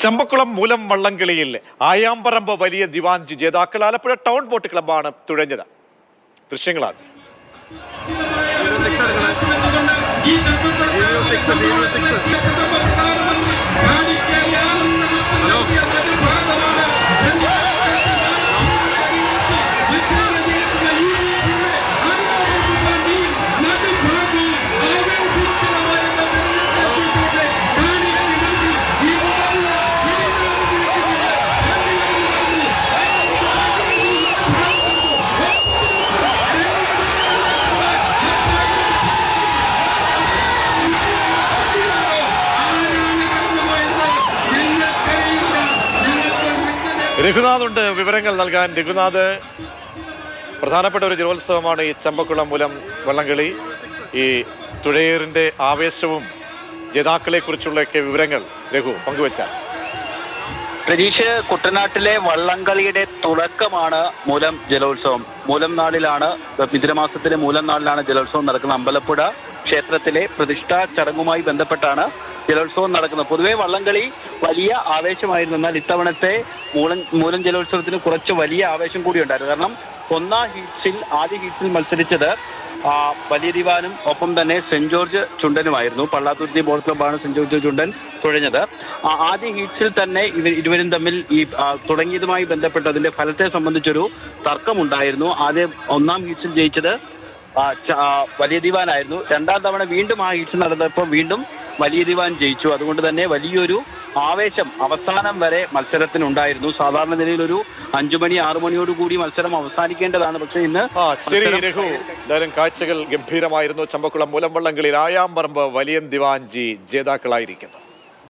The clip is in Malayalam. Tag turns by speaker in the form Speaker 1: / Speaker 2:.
Speaker 1: ചമ്പക്കുളം മൂലം വള്ളംകളിയിൽ ആയാമ്പറമ്പ് വലിയ ദിവാൻജി ജേതാക്കൾ. ആലപ്പുഴ ടൗൺ ബോട്ട് ക്ലബ്ബാണ് തുഴഞ്ഞത്. ദൃശ്യങ്ങളാണ്. രഘുനാഥ് ഉണ്ട് വിവരങ്ങൾ നൽകാൻ. രഘുനാഥ്, പ്രധാനപ്പെട്ട ഒരു ജലോത്സവമാണ് ഈ ചമ്പക്കുളം മൂലം വള്ളംകളി. ഈ തുഴയേറിന്റെ ആവേശവും ജേതാക്കളെ കുറിച്ചുള്ളൊക്കെ വിവരങ്ങൾ രഘു പങ്കുവച്ചാൽ.
Speaker 2: രതീഷ്, കുട്ടനാട്ടിലെ വള്ളംകളിയുടെ തുടക്കമാണ് മൂലം ജലോത്സവം. മൂലം നാളിലാണ്, മിഥുനമാസത്തിലെ മൂലം നാളിലാണ് ജലോത്സവം നടക്കുന്നത്. അമ്പലപ്പുഴ ക്ഷേത്രത്തിലെ പ്രതിഷ്ഠാ ചടങ്ങുമായി ബന്ധപ്പെട്ടാണ് ജലോത്സവം നടക്കുന്നത്. പൊതുവെ വള്ളംകളി വലിയ ആവേശമായിരുന്നു. എന്നാൽ ഇത്തവണത്തെ മൂലം ജലോത്സവത്തിന് കുറച്ച് വലിയ ആവേശം കൂടി ഉണ്ടായിരുന്നു. കാരണം ആദ്യ ഹീറ്റ്സിൽ മത്സരിച്ചത് വലിയ ദിവാനും ഒപ്പം തന്നെ സെന്റ് ജോർജ് ചുണ്ടനുമായിരുന്നു. പള്ളാത്തുരുത്തി ബോട്ട് ക്ലബ്ബാണ് സെന്റ് ജോർജ് ചുണ്ടൻ തുഴഞ്ഞത്. ആദ്യ ഹീറ്റ്സിൽ തന്നെ ഇരുവരും തമ്മിൽ ഈ തുടങ്ങിയതുമായി ബന്ധപ്പെട്ട് അതിന്റെ ഫലത്തെ സംബന്ധിച്ചൊരു തർക്കമുണ്ടായിരുന്നു. ഒന്നാം ഹീറ്റ്സിൽ ജയിച്ചത് വലിയ ദിവാനായിരുന്നു. രണ്ടാം തവണ വീണ്ടും ആ ഹീറ്റ്സ് നടന്നപ്പോൾ വീണ്ടും വലിയ ദിവാൻ ജയിച്ചു. അതുകൊണ്ട് തന്നെ വലിയൊരു ആവേശം അവസാനം വരെ മത്സരത്തിനുണ്ടായിരുന്നു. സാധാരണ നിലയിൽ ഒരു 5 മണി 6 മണിയോടുകൂടി മത്സരം അവസാനിക്കേണ്ടതാണ്. പക്ഷേ ഇന്ന്
Speaker 1: എന്തായാലും കാഴ്ചകൾ ഗംഭീരമായിരുന്നു. ചമ്പക്കുളം മൂലം വള്ളംകളിയിൽ ആയാമ്പറമ്പ് വലിയ ദിവാൻജി ജേതാക്കളായിരിക്കുന്നു.